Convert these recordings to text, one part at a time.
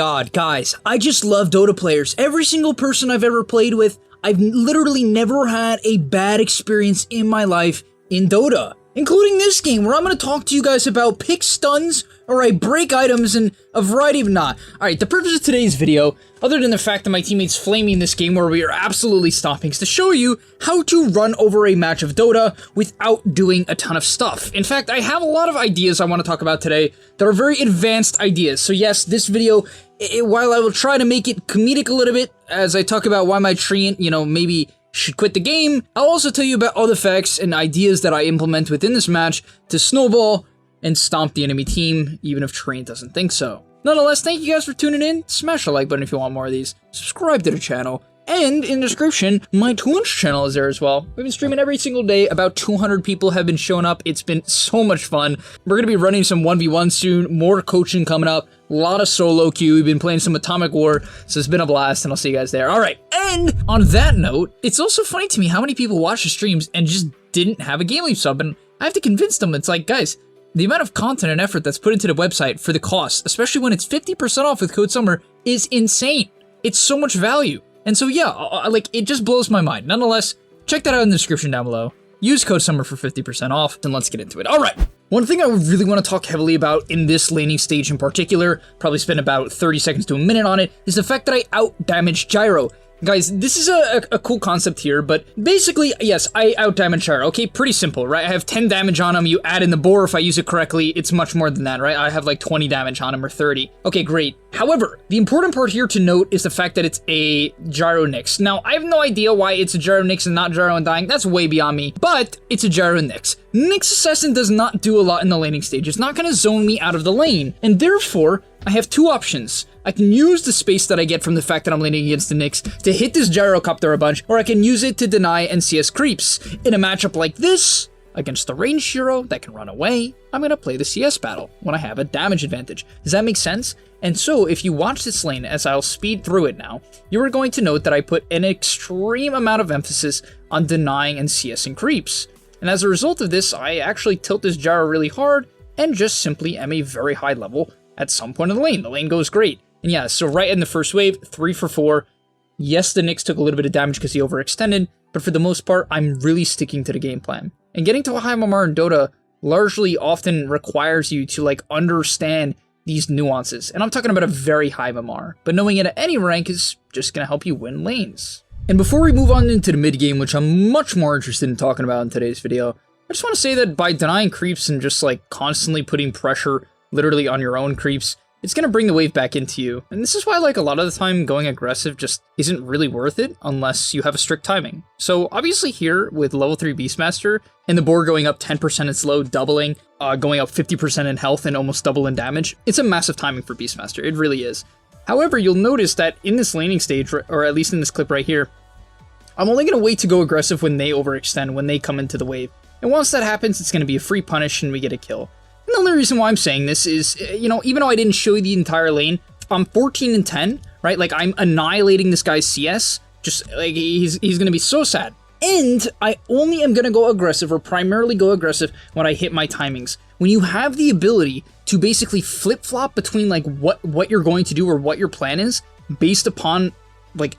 god, guys, I just love Dota players. Every single person I've ever played with, I've literally never had a bad experience in my life in Dota. Including this game, where I'm going to talk to you guys about pick stuns, or I break items, and a variety of not. Alright, the purpose of today's video, other than the fact that my teammates flame me in this game where we are absolutely stomping, is to show you how to run over a match of Dota without doing a ton of stuff. In fact, I have a lot of ideas I want to talk about today that are very advanced ideas. So yes, this video, while I will try to make it comedic a little bit, as I talk about why my treant, maybe should quit the game, I'll also tell you about other facts and ideas that I implement within this match to snowball and stomp the enemy team, even if Treant doesn't think so. Nonetheless, thank you guys for tuning in. Smash the like button if you want more of these. Subscribe to the channel. And in the description, my Twitch channel is there as well. We've been streaming every single day. About 200 people have been showing up. It's been so much fun. We're going to be running some 1v1 soon. More coaching coming up. A lot of solo queue. We've been playing some Atomic War. So it's been a blast, and I'll see you guys there. All right. And on that note, it's also funny to me how many people watch the streams and just didn't have a gameleap sub. And I have to convince them. It's like, guys, the amount of content and effort that's put into the website for the cost, especially when it's 50% off with code SUMMER, is insane. It's so much value. And so yeah, it just blows my mind. Nonetheless, check that out in the description down below. Use code SUMMER for 50% off, and let's get into it. All right. One thing I really want to talk heavily about in this laning stage in particular, probably spend about 30 seconds to a minute on it, is the fact that I out-damaged Gyro. Guys, this is a cool concept here, but basically, yes, I out-damage Gyro. Okay, pretty simple, right? I have 10 damage on him. You add in the boar. If I use it correctly, it's much more than that, right? I have like 20 damage on him, or 30. Okay, great. However, the important part here to note is the fact that it's a Gyro Nyx. Now, I have no idea why it's a Gyro Nyx and not Gyro Undying. That's way beyond me, but it's a Gyro Nyx. Nyx Assassin does not do a lot in the laning stage. It's not going to zone me out of the lane, and therefore, I have two options. I can use the space that I get from the fact that I'm laning against the Nyx to hit this Gyrocopter a bunch, or I can use it to deny and CS creeps. In a matchup like this, against the ranged hero that can run away, I'm going to play the CS battle when I have a damage advantage. Does that make sense? And so, if you watch this lane, as I'll speed through it now, you are going to note that I put an extreme amount of emphasis on denying and CSing creeps. And as a result of this, I actually tilt this Gyro really hard, and just simply am a very high level at some point in the lane. The lane goes great. And yeah, so right in the first wave, 3 for 4. Yes, the Nyx took a little bit of damage because he overextended, but for the most part, I'm really sticking to the game plan. And getting to a high MMR in Dota largely often requires you to understand these nuances. And I'm talking about a very high MMR, but knowing it at any rank is just going to help you win lanes. And before we move on into the mid game, which I'm much more interested in talking about in today's video, I just want to say that by denying creeps and just constantly putting pressure literally on your own creeps, it's going to bring the wave back into you. And this is why a lot of the time going aggressive just isn't really worth it unless you have a strict timing. So obviously here with level 3 Beastmaster and the board going up 10% in slow, doubling, going up 50% in health and almost double in damage, it's a massive timing for Beastmaster. It really is. However, you'll notice that in this laning stage, or at least in this clip right here, I'm only going to wait to go aggressive when they overextend, when they come into the wave. And once that happens, it's going to be a free punish and we get a kill. And the only reason why I'm saying this is, even though I didn't show you the entire lane, I'm 14 and 10, right? I'm annihilating this guy's CS. Just, he's going to be so sad. And I only am going to go aggressive, or primarily go aggressive, when I hit my timings. When you have the ability to basically flip-flop between, what you're going to do or what your plan is, based upon,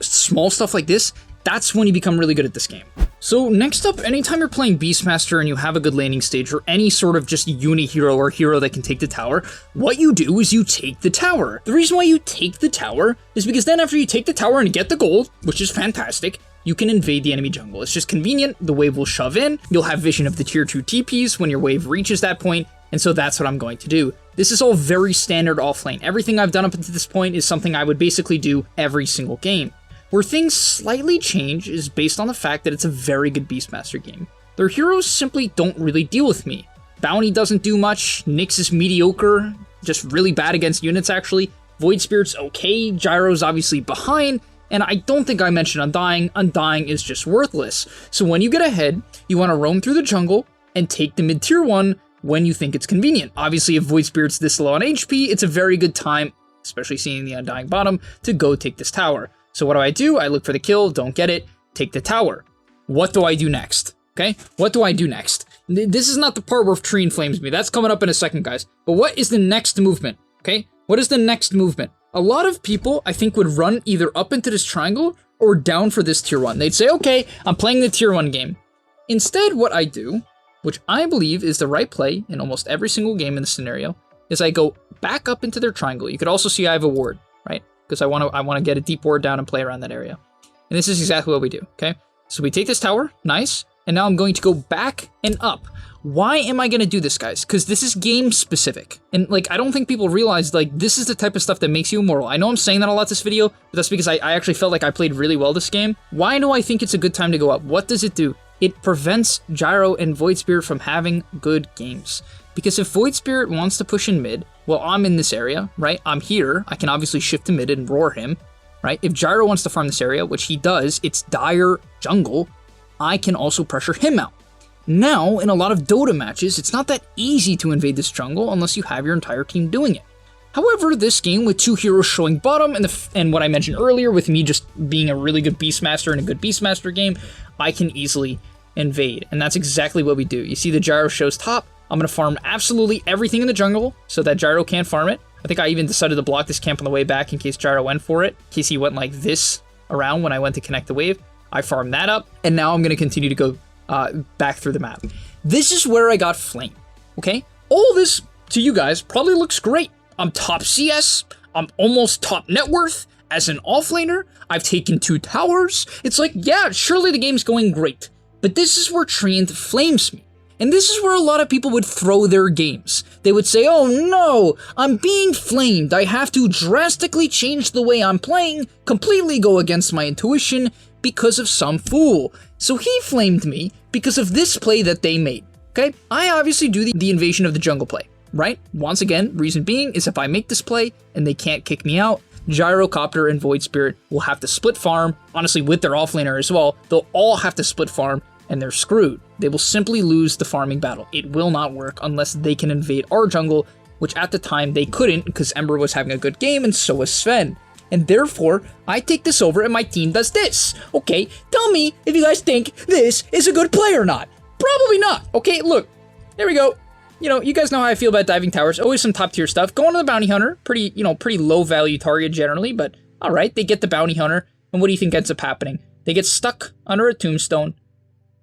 small stuff like this, that's when you become really good at this game. So next up, anytime you're playing Beastmaster and you have a good laning stage, or any sort of just uni-hero or hero that can take the tower, what you do is you take the tower. The reason why you take the tower is because then after you take the tower and get the gold, which is fantastic, you can invade the enemy jungle. It's just convenient, the wave will shove in, you'll have vision of the tier 2 TPs when your wave reaches that point, and so that's what I'm going to do. This is all very standard offlane. Everything I've done up until this point is something I would basically do every single game. Where things slightly change is based on the fact that it's a very good Beastmaster game. Their heroes simply don't really deal with me. Bounty doesn't do much, Nyx is mediocre, just really bad against units actually, Void Spirit's okay, Gyro's obviously behind, and I don't think I mentioned Undying. Undying is just worthless. So when you get ahead, you want to roam through the jungle and take the mid-tier 1 when you think it's convenient. Obviously, if Void Spirit's this low on HP, it's a very good time, especially seeing the Undying bottom, to go take this tower. So what do? I look for the kill, don't get it, take the tower. What do I do next? Okay, what do I do next? This is not the part where Treen flames me. That's coming up in a second, guys. But what is the next movement? Okay, what is the next movement? A lot of people, I think, would run either up into this triangle or down for this tier 1. They'd say, okay, I'm playing the tier 1 game. Instead, what I do, which I believe is the right play in almost every single game in the scenario, is I go back up into their triangle. You could also see I have a ward, right? Because I want to get a deep ward down and play around that area. And this is exactly what we do, okay? So we take this tower, nice, and now I'm going to go back and up. Why am I going to do this, guys? Because this is game specific. And like, I don't think people realize, like, this is the type of stuff that makes you immortal. I know I'm saying that a lot this video, but that's because I actually felt like I played really well this game. Why do I think it's a good time to go up? What does it do? It prevents Gyro and Void Spirit from having good games. Because if Void Spirit wants to push in mid, well, I'm in this area, right? I'm here. I can obviously shift to mid and roar him, right? If Gyro wants to farm this area, which he does, it's dire jungle, I can also pressure him out. Now, in a lot of Dota matches, it's not that easy to invade this jungle unless you have your entire team doing it. However, this game with 2 heroes showing bottom and what I mentioned earlier with me just being a really good Beastmaster in a good Beastmaster game, I can easily invade. And that's exactly what we do. You see the Gyro shows top. I'm going to farm absolutely everything in the jungle so that Gyro can't farm it. I think I even decided to block this camp on the way back in case Gyro went for it, in case he went like this around when I went to connect the wave. I farmed that up, and now I'm going to continue to go back through the map. This is where I got Flame, okay? All this, to you guys, probably looks great. I'm top CS, I'm almost top net worth. As an offlaner, I've taken 2 towers. It's like, yeah, surely the game's going great. But this is where Treant flames me. And this is where a lot of people would throw their games. They would say, oh no, I'm being flamed. I have to drastically change the way I'm playing, completely go against my intuition because of some fool. So he flamed me because of this play that they made, okay? I obviously do the invasion of the jungle play, right? Once again, reason being is if I make this play and they can't kick me out, Gyrocopter and Void Spirit will have to split farm, honestly with their offlaner as well, they'll all have to split farm and they're screwed. They will simply lose the farming battle. It will not work unless they can invade our jungle, which at the time they couldn't because Ember was having a good game and so was Sven. And therefore, I take this over and my team does this. Okay, tell me if you guys think this is a good play or not. Probably not. Okay, look, there we go. You know, you guys know how I feel about diving towers. Always some top tier stuff. Going to the bounty hunter, pretty low value target generally, but all right, they get the bounty hunter. And what do you think ends up happening? They get stuck under a tombstone.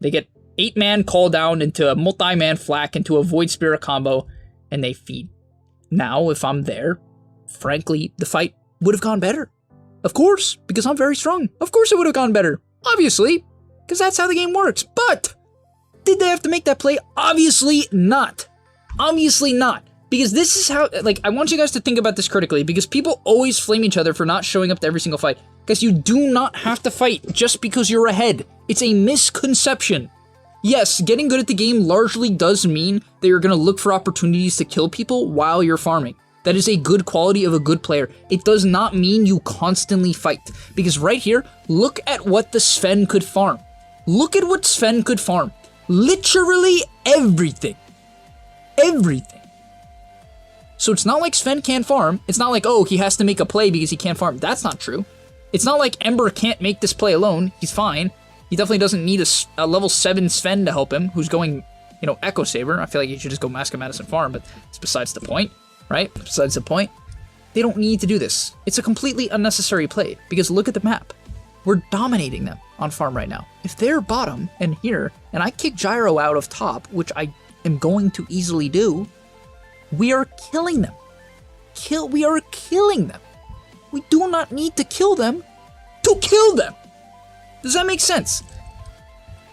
They get 8-man call down into a multi-man flak into a Void Spirit combo, and they feed. Now, if I'm there, frankly, the fight would have gone better. Of course, because I'm very strong. Of course it would have gone better. Obviously, because that's how the game works. But did they have to make that play? Obviously not. Obviously not. Because this is how, like, I want you guys to think about this critically, because people always flame each other for not showing up to every single fight. Guys, you do not have to fight just because you're ahead. It's a misconception. Yes, getting good at the game largely does mean that you're going to look for opportunities to kill people while you're farming. That is a good quality of a good player. It does not mean you constantly fight. Because right here, look at what the Sven could farm. Look at what Sven could farm. Literally everything. Everything. So it's not like Sven can't farm. It's not like, oh, he has to make a play because he can't farm. That's not true. It's not like Ember can't make this play alone. He's fine. He definitely doesn't need a level 7 Sven to help him, who's going, you know, Echo Saber. I feel like he should just go Mask of Madison farm, but it's besides the point, right? Besides the point. They don't need to do this. It's a completely unnecessary play, because look at the map. We're dominating them on farm right now. If they're bottom and here, and I kick Gyro out of top, which I am going to easily do, we are killing them. We are killing them. We do not need to kill them to kill them. Does that make sense?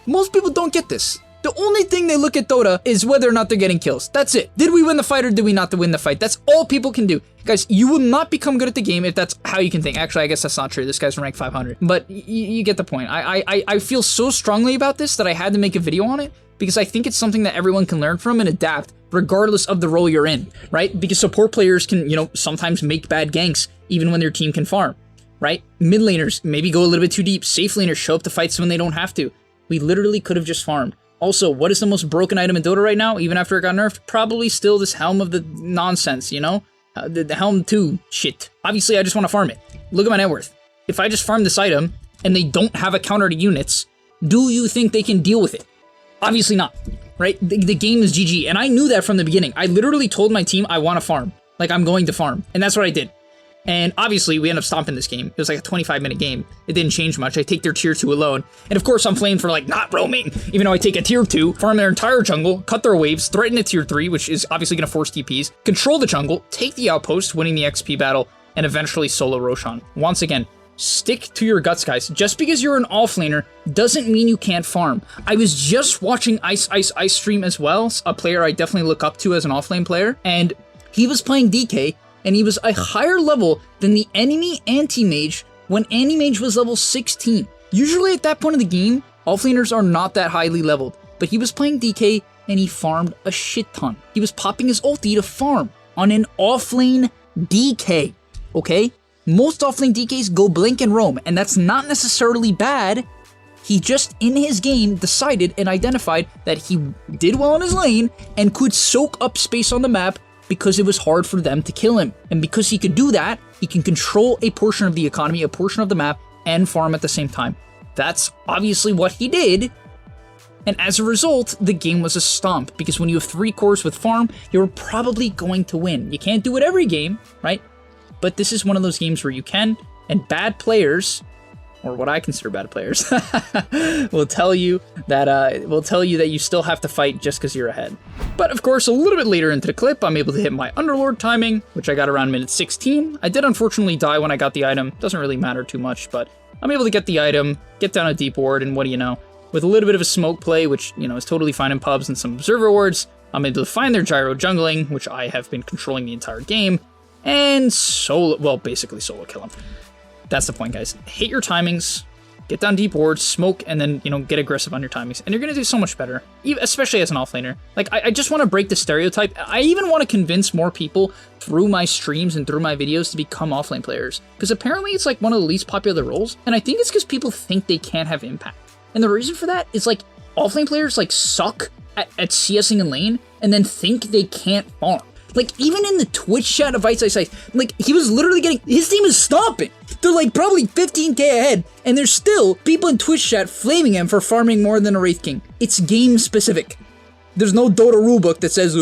Most people don't get this. The only thing they look at Dota is whether or not they're getting kills. That's it. Did we win the fight or did we not win the fight? That's all people can do. Guys, you will not become good at the game if that's how you can think. Actually, I guess that's not true. This guy's ranked 500. But you get the point. I feel so strongly about this that I had to make a video on it because I think it's something that everyone can learn from and adapt regardless of the role you're in, right? Because support players can, you know, sometimes make bad ganks even when their team can farm, right? Mid laners maybe go a little bit too deep. Safe laners show up to fights when they don't have to. We literally could have just farmed. Also, what is the most broken item in Dota right now, even after it got nerfed? Probably still this Helm of the nonsense, you know? The Helm 2 shit. Obviously, I just want to farm it. Look at my net worth. If I just farm this item, and they don't have a counter to units, do you think they can deal with it? Obviously not, right? The game is GG, and I knew that from the beginning. I literally told my team I want to farm. Like, I'm going to farm, and that's what I did. And obviously, we end up stomping this game. It was like a 25-minute game. It didn't change much. I take their tier 2 alone. And of course, I'm playing for like not roaming, even though I take a tier 2, farm their entire jungle, cut their waves, threaten a tier 3, which is obviously going to force TPs, control the jungle, take the outpost, winning the XP battle, and eventually solo Roshan. Once again, stick to your guts, guys. Just because you're an offlaner doesn't mean you can't farm. I was just watching Ice stream as well, a player I definitely look up to as an offlane player, and he was playing DK, and he was a higher level than the enemy anti-mage when anti-mage was level 16. Usually at that point of the game, offlaners are not that highly leveled, but he was playing DK and he farmed a shit ton. He was popping his ulti to farm on an offlane DK, okay? Most offlane DKs go blink and roam, and that's not necessarily bad. He just, in his game, decided and identified that he did well in his lane and could soak up space on the map because it was hard for them to kill him. And because he could do that, he can control a portion of the economy, a portion of the map, and farm at the same time. That's obviously what he did. And as a result, the game was a stomp, because when you have 3 cores with farm, you're probably going to win. You can't do it every game, right? But this is one of those games where you can, and bad players, or what I consider bad players, will tell you that you still have to fight just because you're ahead. But of course, a little bit later into the clip, I'm able to hit my Underlord timing, which I got around minute 16. I did unfortunately die when I got the item. Doesn't really matter too much, but I'm able to get the item, get down a deep ward, and what do you know? With a little bit of a smoke play, which, you know, is totally fine in pubs, and some observer wards, I'm able to find their gyro jungling, which I have been controlling the entire game, and basically solo kill him. That's the point, guys. Hit your timings, get down deep wards, smoke, and then, you know, get aggressive on your timings. And you're going to do so much better, especially as an offlaner. Like, I just want to break the stereotype. I even want to convince more people through my streams and through my videos to become offlane players. Because apparently it's like one of the least popular roles. And I think it's because people think they can't have impact. And the reason for that is, like, offlane players, like, suck at CSing and lane and then think they can't farm. Like, even in the Twitch chat of Ice, like, he was literally getting, his team is stomping. They're like probably 15k ahead, and there's still people in Twitch chat flaming him for farming more than a Wraith King. It's game specific. There's no Dota rulebook that says,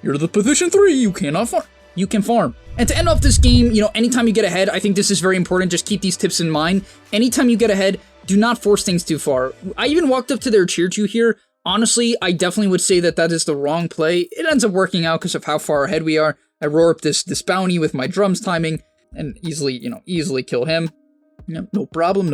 you're the position 3, you cannot farm. You can farm. And to end off this game, you know, anytime you get ahead, I think this is very important. Just keep these tips in mind. Anytime you get ahead, do not force things too far. I even walked up to their tier 2 here. Honestly, I definitely would say that that is the wrong play. It ends up working out because of how far ahead we are. I roar up this bounty with my drums timing and easily kill him. No problem.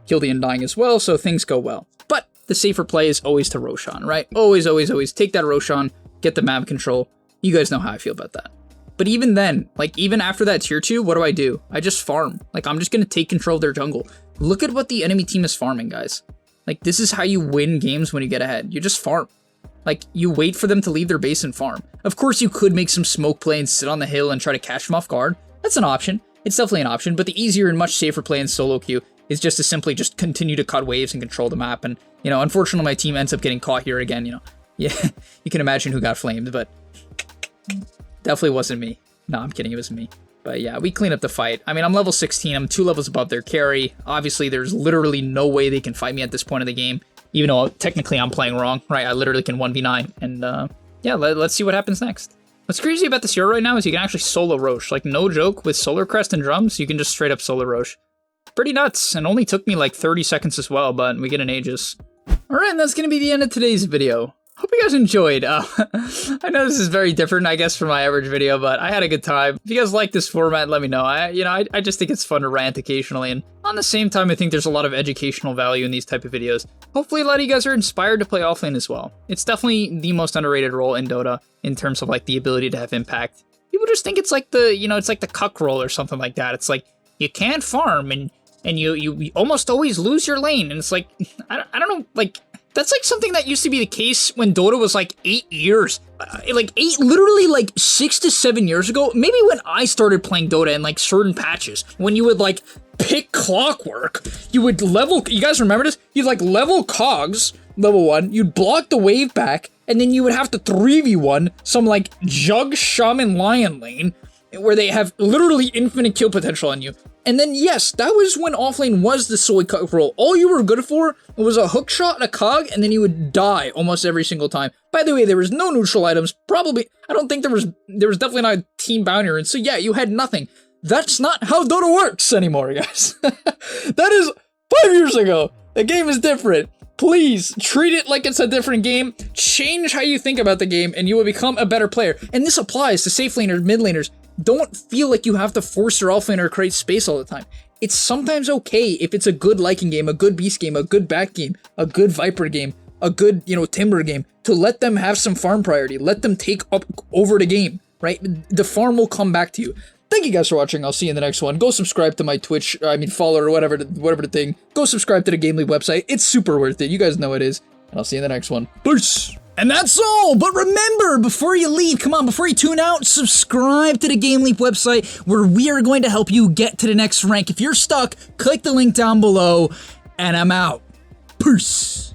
Kill the Undying as well, so things go well. But the safer play is always to Roshan, right? Always take that Roshan, get the map control. You guys know how I feel about that. But even then, like, even after that tier 2, what do? I just farm. Like, I'm just gonna take control of their jungle. Look at what the enemy team is farming, guys. Like, this is how you win games when you get ahead. You just farm. Like, you wait for them to leave their base and farm. Of course, you could make some smoke play and sit on the hill and try to catch them off guard. That's an option. It's definitely an option, but the easier and much safer play in solo queue is just to simply just continue to cut waves and control the map. And, you know, unfortunately, my team ends up getting caught here again, you know. Yeah, you can imagine who got flamed, but definitely wasn't me. No, I'm kidding, it was me. But yeah, we clean up the fight. I mean, I'm level 16, I'm 2 levels above their carry. Obviously, there's literally no way they can fight me at this point of the game, even though technically I'm playing wrong, right? I literally can 1v9, and yeah, let's see what happens next. What's crazy about this hero right now is you can actually solo Roche. Like, no joke, with Solar Crest and drums, you can just straight up solo Roche. Pretty nuts, and only took me like 30 seconds as well, but we get an Aegis. Alright, and that's gonna be the end of today's video. Hope you guys enjoyed. I know this is very different, I guess, from my average video, but I had a good time. If you guys like this format, let me know. I just think it's fun to rant occasionally, and on the same time, I think there's a lot of educational value in these type of videos. Hopefully a lot of you guys are inspired to play offlane as well. It's definitely the most underrated role in Dota in terms of like the ability to have impact. People just think it's like the, it's like the cuck role or something like that. It's like, you can't farm, and you almost always lose your lane, and it's like, I don't know, like, that's like something that used to be the case when Dota was like 8 years. Literally like 6 to 7 years ago. Maybe when I started playing Dota in like certain patches. When you would like pick Clockwork, you would level, you guys remember this? You'd like level Cogs, level 1, you'd block the wave back, and then you would have to 3v1 some like Jug Shaman Lion lane, where they have literally infinite kill potential on you. And then, yes, that was when offlane was the soy cut role. All you were good for was a hook shot and a cog, and then you would die almost every single time. By the way, there was no neutral items. Probably, I don't think there was definitely not a team bounty, and so yeah, you had nothing. That's not how Dota works anymore, guys. That is 5 years ago. The game is different. Please treat it like it's a different game. Change how you think about the game and you will become a better player. And this applies to safe laners, mid laners. Don't feel like you have to force your off laner to create space all the time. It's sometimes okay if it's a good Lycan game, a good Beast game, a good Bat game, a good Viper game, a good, Timber game, to let them have some farm priority. Let them take up over the game, right? The farm will come back to you. Thank you guys for watching. I'll see you in the next one. Go subscribe to my Twitch, follow or whatever the thing. Go subscribe to the gameleap website. It's super worth it. You guys know it is. And I'll see you in the next one. Peace! And that's all, but remember, before you leave, before you tune out, subscribe to the gameleap website where we are going to help you get to the next rank. If you're stuck, click the link down below, and I'm out. Peace!